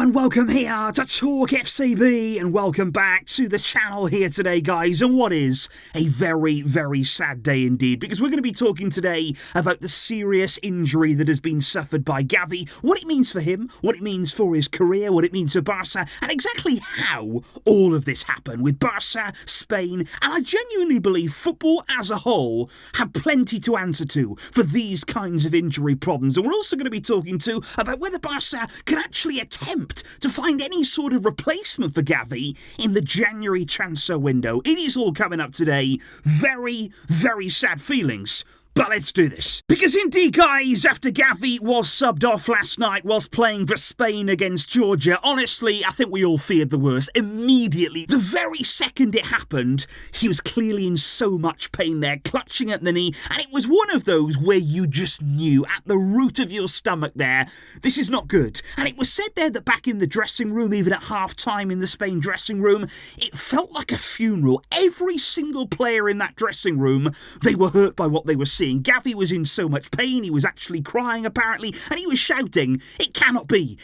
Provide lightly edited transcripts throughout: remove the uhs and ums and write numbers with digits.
and welcome here to TalkFCB, and welcome back to the channel here today, guys, and what is a very, very sad day indeed, because we're going to be talking today about the serious injury that has been suffered by Gavi, what it means for him, what it means for his career, what it means for Barça, and exactly how all of this happened with Barça, Spain, and I genuinely believe football as a whole have plenty to answer to for these kinds of injury problems. And we're also going to be talking about whether Barça can actually attempt to find any sort of replacement for Gavi in the January transfer window. It is all coming up today. Very, very sad feelings. But let's do this. Because indeed, guys, after Gavi was subbed off last night whilst playing for Spain against Georgia, honestly, I think we all feared the worst. Immediately, the very second it happened, he was clearly in so much pain there, clutching at the knee, and it was one of those where you just knew at the root of your stomach there, this is not good. And it was said there that back in the dressing room, even at half-time in the Spain dressing room, it felt like a funeral. Every single player in that dressing room, they were hurt by what they were seeing. Gavi was in so much pain, he was actually crying apparently, and he was shouting, it cannot be,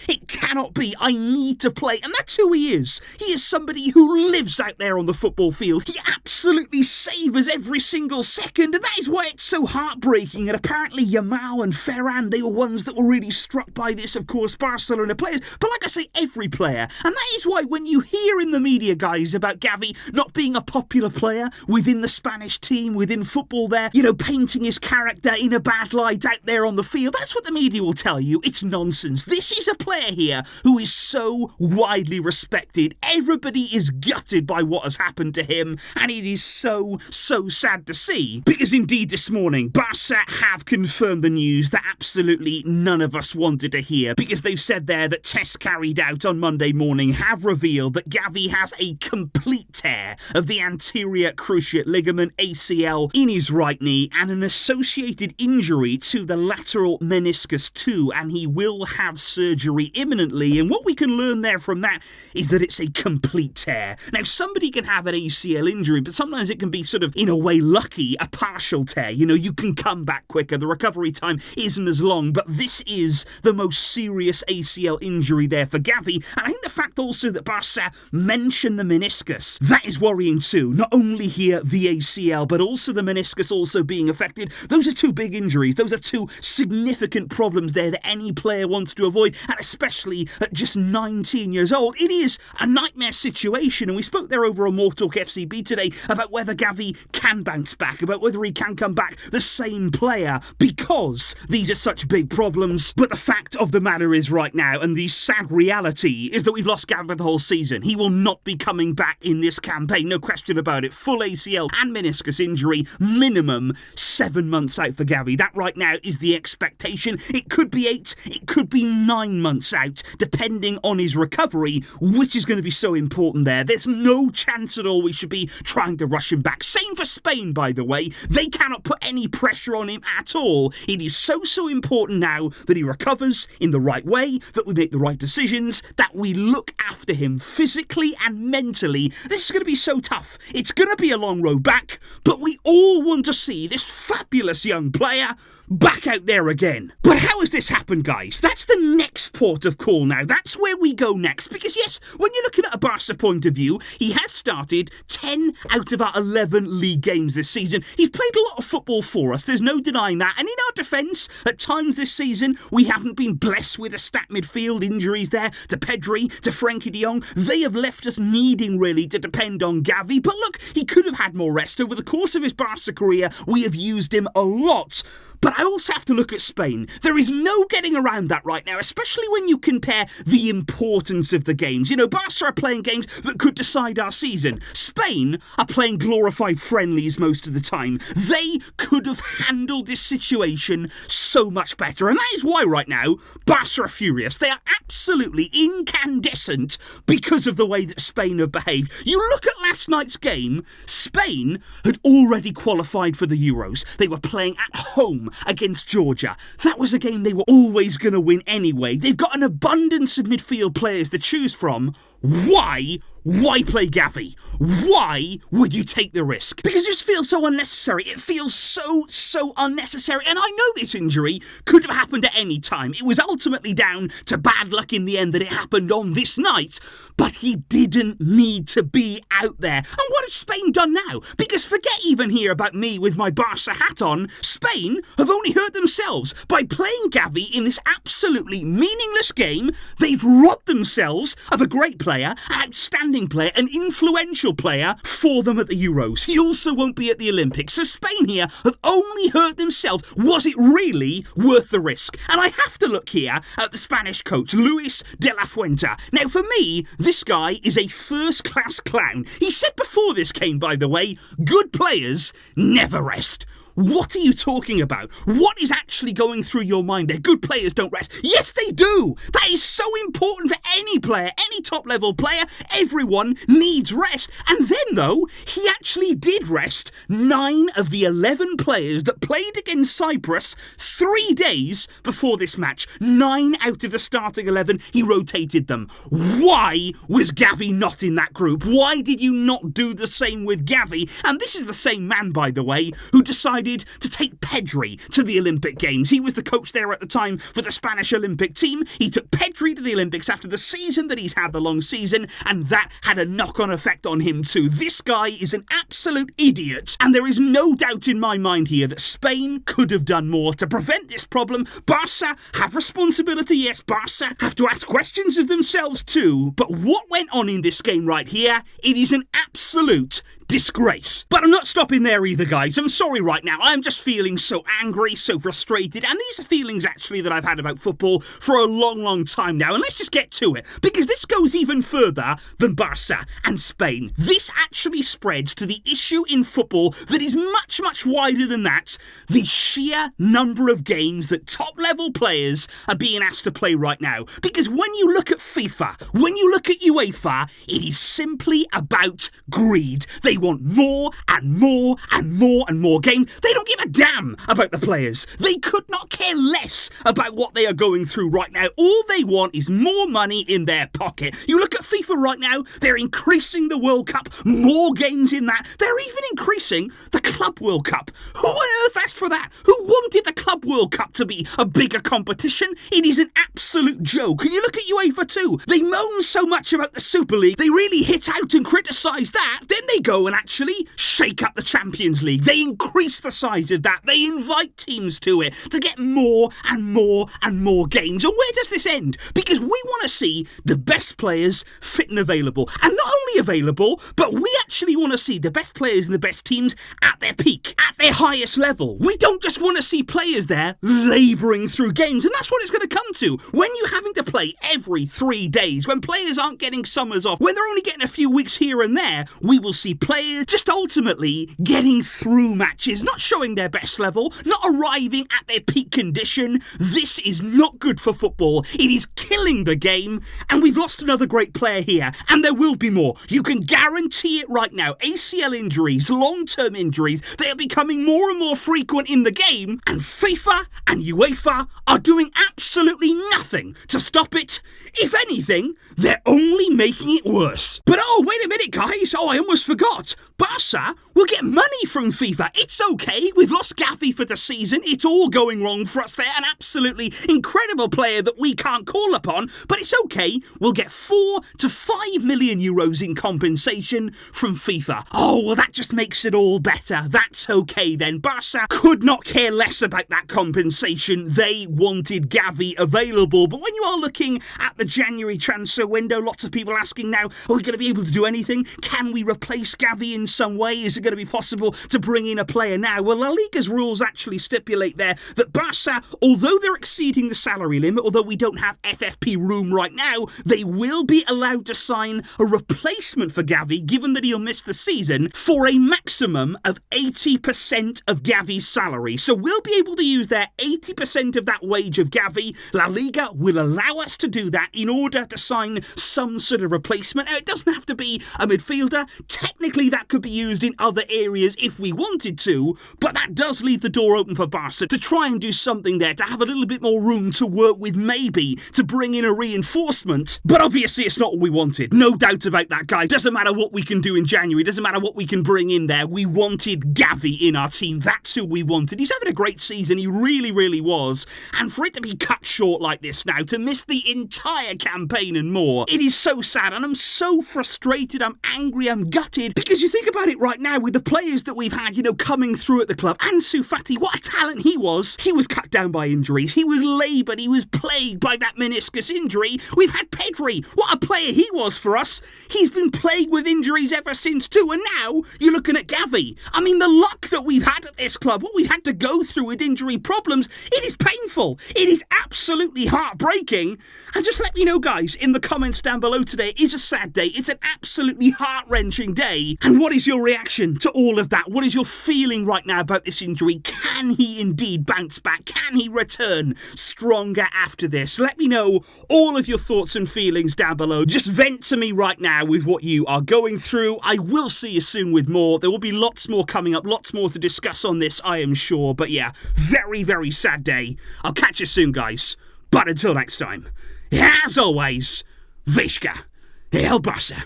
I need to play. And that's who he is. He is somebody who lives out there on the football field. He absolutely savours every single second, and that is why it's so heartbreaking. And apparently Yamal and Ferran, they were ones that were really struck by this, of course, Barcelona players, but like I say, every player. And that is why when you hear in the media, guys, about Gavi not being a popular player within the Spanish team, within football there, painting his character in a bad light out there on the field, that's what the media will tell you. It's nonsense. This is a player here who is so widely respected. Everybody is gutted by what has happened to him, and it is so sad to see. Because indeed this morning, Barça have confirmed the news that absolutely none of us wanted to hear, because they've said there that tests carried out on Monday morning have revealed that Gavi has a complete tear of the anterior cruciate ligament, ACL, in his right knee, and an associated injury to the lateral meniscus too, and he will have surgery imminently. And what we can learn there from that is that it's a complete tear. Now, somebody can have an ACL injury, but sometimes it can be sort of, in a way, lucky, a partial tear. You can come back quicker, the recovery time isn't as long, but this is the most serious ACL injury there for Gavi. And I think the fact also that Barça mentioned the meniscus, that is worrying too. Not only here the ACL, but also the meniscus also being affected. Those are two big injuries. Those are two significant problems there that any player wants to avoid, and especially at just 19 years old. It is a nightmare situation, and we spoke there over on MORETALKFCB today about whether Gavi can bounce back, about whether he can come back the same player, because these are such big problems. But the fact of the matter is right now, and the sad reality, is that we've lost Gavi the whole season. He will not be coming back in this campaign, no question about it. Full ACL and meniscus injury, minimum 7 months out for Gavi. That right now is the expectation. It could be 8, it could be 9 months out, depending on his recovery, which is going to be so important there. There's no chance at all we should be trying to rush him back. Same for Spain, by the way. They cannot put any pressure on him at all. It is so important now that he recovers in the right way, that we make the right decisions, that we look after him physically and mentally. This is going to be so tough. It's going to be a long road back, but we all want to see this fabulous young player back out there again. But how has this happened, guys? That's the next port of call now. That's where we go next. Because yes, when you're looking at a Barca point of view, he has started 10 out of our 11 league games this season. He's played a lot of football for us. There's no denying that. And in our defence, at times this season, we haven't been blessed with a stat midfield. Injuries there to Pedri, to Frenkie de Jong. They have left us needing really to depend on Gavi. But look, he could have had more rest. Over the course of his Barca career, we have used him a lot. But I also have to look at Spain. There is no getting around that right now, especially when you compare the importance of the games. Barca are playing games that could decide our season. Spain are playing glorified friendlies most of the time. They could have handled this situation so much better. And that is why right now, Barca are furious. They are absolutely incandescent because of the way that Spain have behaved. You look at last night's game, Spain had already qualified for the Euros. They were playing at home against Georgia. That was a game they were always going to win anyway. They've got an abundance of midfield players to choose from. Why Why play Gavi? Why would you take the risk? Because it just feels so unnecessary. It feels so unnecessary. And I know this injury could have happened at any time. It was ultimately down to bad luck in the end that it happened on this night. But he didn't need to be out there. And what has Spain done now? Because forget even here about me with my Barça hat on. Spain have only hurt themselves. By playing Gavi in this absolutely meaningless game, they've robbed themselves of a great player, an outstanding player, an influential player for them at the Euros. He also won't be at the Olympics. So Spain here have only hurt themselves. Was it really worth the risk? And I have to look here at the Spanish coach, Luis de la Fuente. Now, for me, this guy is a first-class clown. He said before this game, by the way, good players never rest. What are you talking about? What is actually going through your mind there? Good players don't rest. Yes, they do. That is so important for any player, any top-level player. Everyone needs rest. And then, though, he actually did rest 9 of the 11 players that played against Cyprus 3 days before this match. 9 out of the starting 11, he rotated them. Why was Gavi not in that group? Why did you not do the same with Gavi? And this is the same man, by the way, who decided to take Pedri to the Olympic Games. He was the coach there at the time for the Spanish Olympic team. He took Pedri to the Olympics after the season that he's had, the long season, and that had a knock-on effect on him too. This guy is an absolute idiot, and there is no doubt in my mind here that Spain could have done more to prevent this problem. Barça have responsibility, yes, Barça have to ask questions of themselves too, but what went on in this game right here, it is an absolute disgrace. But I'm not stopping there either, guys. I'm sorry right now. I'm just feeling so angry, so frustrated, and these are feelings actually that I've had about football for a long time now. And let's just get to it, because this goes even further than Barça and Spain. This actually spreads to the issue in football that is much wider than that. The sheer number of games that top-level players are being asked to play right now. Because when you look at FIFA, when you look at UEFA, it is simply about greed. They want more and more games. They don't give a damn about the players. They could not care less about what they are going through right now. All they want is more money in their pocket. You look at FIFA right now, they're increasing the World Cup, more games in that. They're even increasing the Club World Cup. Who on earth asked for that? Who wanted the Club World Cup to be a bigger competition? It is an absolute joke. And you look at UEFA too. They moan so much about the Super League. They really hit out and criticise that. Then they go and actually shake up the Champions League. They increase the size of that. They invite teams to it to get more and more games. And where does this end? Because we want to see the best players fit and available. And not only available, but we actually want to see the best players and the best teams at their peak, at their highest level. We don't just want to see players there labouring through games. And that's what it's going to come to. When you're having to play every 3 days, when players aren't getting summers off, when they're only getting a few weeks here and there, we will see players just ultimately getting through matches, not showing their best level, not arriving at their peak condition. This is not good for football. It is killing the game, and we've lost another great player here, and there will be more. You can guarantee it right now. ACL injuries, long-term injuries, they are becoming more and more frequent in the game, and FIFA and UEFA are doing absolutely nothing to stop it. If anything, they're only making it worse. But oh, wait a minute, guys. Oh, I almost forgot. Barça will get money from FIFA. It's okay. We've lost Gavi for the season. It's all going wrong for us there. An absolutely incredible player that we can't call upon. But it's okay. We'll get 4 to 5 million euros in compensation from FIFA. Oh, well, that just makes it all better. That's okay then. Barça could not care less about that compensation. They wanted Gavi available. But when you are looking at the January transfer window, lots of people asking now, are we going to be able to do anything? Can we replace Gavi in some way? Is it going to be possible to bring in a player now? Well, La Liga's rules actually stipulate there that Barça, although they're exceeding the salary limit, although we don't have FFP room right now, they will be allowed to sign a replacement for Gavi, given that he'll miss the season, for a maximum of 80% of Gavi's salary. So we'll be able to use their 80% of that wage of Gavi. La Liga will allow us to do that in order to sign some sort of replacement. Now, it doesn't have to be a midfielder. Technically, that could be used in other other areas if we wanted to, but that does leave the door open for Barca to try and do something there, to have a little bit more room to work with, maybe to bring in a reinforcement. But obviously it's not what we wanted. No doubt about that, guys. Doesn't matter what we can do in January, doesn't matter what we can bring in there. We wanted Gavi in our team. That's who we wanted. He's having a great season. He really, really was. And for it to be cut short like this now, to miss the entire campaign and more, it is so sad. And I'm so frustrated. I'm angry. I'm gutted. Because you think about it right now with the players that we've had, coming through at the club. Ansu Fati, what a talent he was. He was cut down by injuries. He was laboured. He was plagued by that meniscus injury. We've had Pedri. What a player he was for us. He's been plagued with injuries ever since too. And now you're looking at Gavi. I mean, the luck that we've had at this club, what we've had to go through with injury problems, it is painful. It is absolutely heartbreaking. And just let me know, guys, in the comments down below today. It is a sad day. It's an absolutely heart-wrenching day. And what is your reaction to all of that? What is your feeling right now about this injury? Can he indeed bounce back? Can he return stronger after this? Let me know all of your thoughts and feelings down below. Just vent to me right now with what you are going through. I will see you soon with more. There will be lots more coming up, lots more to discuss on this, I am sure. But yeah, very, very sad day. I'll catch you soon, guys. But until next time, as always, Visca El Barça.